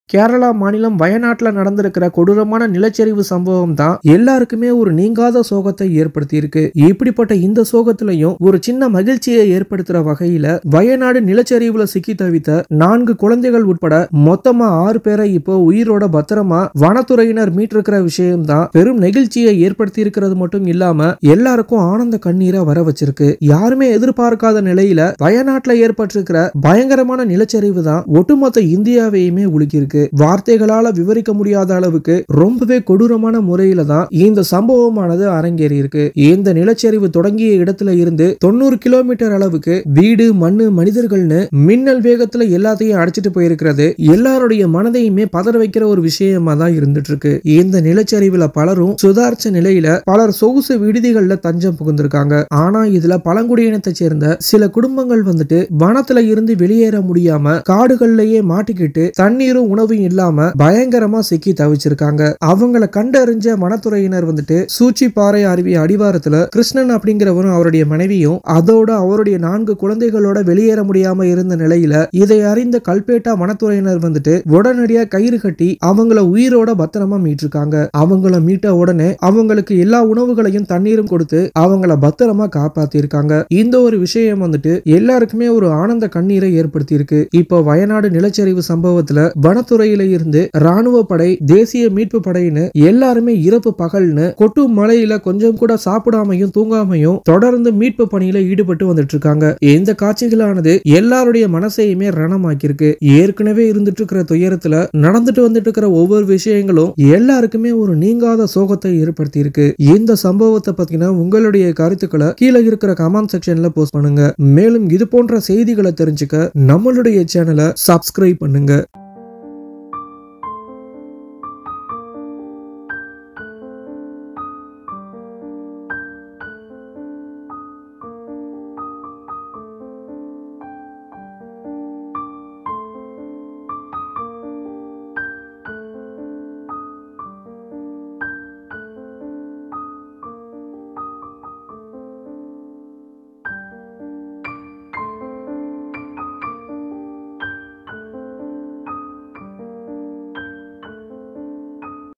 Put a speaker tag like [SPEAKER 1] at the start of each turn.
[SPEAKER 1] கேரளா மாநிலம் வயநாட்டுல நடந்திருக்கிற கொடூரமான நிலச்சரிவு சம்பவம் தான் எல்லாருக்குமே ஒரு நீங்காத சோகத்தை ஏற்படுத்தி இருக்கு. இப்படிப்பட்ட இந்த சோகத்திலையும் ஒரு சின்ன மகிழ்ச்சியை ஏற்படுத்துற வகையில வயநாடு நிலச்சரிவுல சிக்கி தவித்த 4 குழந்தைகள் உட்பட மொத்தமா 6 பேரை இப்போ உயிரோட பத்திரமா வனத்துறையினர் மீட்டிருக்கிற விஷயம் தான் பெரும் நெகிழ்ச்சியை ஏற்படுத்தி இருக்கிறது மட்டும் இல்லாம எல்லாருக்கும் ஆனந்த கண்ணீரை வர வச்சிருக்கு. யாருமே எதிர்பார்க்காத நிலையில வயநாட்டுல ஏற்பட்டிருக்கிற பயங்கரமான நிலச்சரிவு தான் ஒட்டுமொத்த இந்தியாவையுமே உலுக்கியிருக்கு. வார்த்தைகளால விவரிக்க முடியாத அளவுக்கு ரொம்பவே கொடூரமான முறையில தான் இந்த சம்பவமானது அரங்கேறி இருக்கு. இந்த நிலச்சரிவு தொடங்கிய இடத்துல இருந்து 90 கிலோமீட்டர் அளவுக்கு வீடு, மண்ணு, மனிதர்கள்னு மின்னல் வேகத்துல எல்லாத்தையும் அடிச்சிட்டு போயிருக்கிறது எல்லாருடைய மனதையுமே பதற வைக்கிற ஒரு விஷயமா தான் இருந்துட்டு இருக்கு. இந்த நிலச்சரிவுல பலரும் சுதாரிச்ச நிலையில பலர் சொகுசு விடுதிகள்ல தஞ்சம் புகுந்திருக்காங்க. ஆனா இதுல பழங்குடியினத்தை சேர்ந்த சில குடும்பங்கள் வந்துட்டு வனத்துல இருந்து வெளியேற முடியாம காடுகள்லயே மாட்டிக்கிட்டு தண்ணீரும் உணவும் இல்லாம பயங்கரமா சிக்கி தவிச்சிருக்காங்க. அவங்கள கண்டறிஞ்ச வனத்துறையினர் வந்துட்டு சூச்சி பாறை அருவி அடிவாரத்துல கிருஷ்ணன் அப்படிங்கிறவரும் அவருடைய மனைவியும் அதோட அவருடைய 4 குழந்தைகளோட வெளியேற முடியாம இருந்த நிலையில இதை அறிந்த கல்பேட்டா வனத்துறையினர் வந்துட்டு உடனடியா கயிறு கட்டி அவங்கள உயிரோட பத்திரமா மீட்டிருக்காங்க. அவங்கள மீட்ட உடனே அவங்களுக்கு எல்லா உணவுகளையும் தண்ணீரும் கொடுத்து அவங்கள பத்திரமா காப்பாத்தி இருக்காங்க. இந்த ஒரு விஷயம் வந்துட்டு எல்லாருக்குமே ஒரு ஆனந்த கண்ணீரை ஏற்படுத்தி இருக்கு. இப்போ வயநாடு நிலச்சரிவு சம்பவத்துல வனத்துறையில இருந்து ராணுவ படை, தேசிய மீட்பு படையின்னு எல்லாருமே இரவு பகல்னு கொட்டும் மழையில கொஞ்சம் கூட சாப்பிடாமையும் தூங்காமையும் தொடர்ந்து மீட்பு பணியில ஈடுபட்டு வந்துட்டு இருக்காங்க. இந்த காட்சிகளானது எல்லாருடைய மனசையுமே ரணமாக்கியிருக்கு. ஏற்கனவே இருந்துட்டு இருக்கிற துயரத்துல நடந்துட்டு வந்துட்டு இருக்கிற ஒவ்வொரு விஷயங்களும் எல்லாருக்குமே ஒரு நீங்காத சோகத்தை ஏற்படுத்தி இருக்கு. இந்த சம்பவத்தை பத்தின உங்களுடைய கருத்துக்களை கீழே இருக்கிற கமெண்ட் செக்ஷன்ல போஸ்ட் பண்ணுங்க. மேலும் இது போன்ற செய்திகளை தெரிஞ்சுக்க நம்மளுடைய சேனலை சப்ஸ்கிரைப் பண்ணுங்க.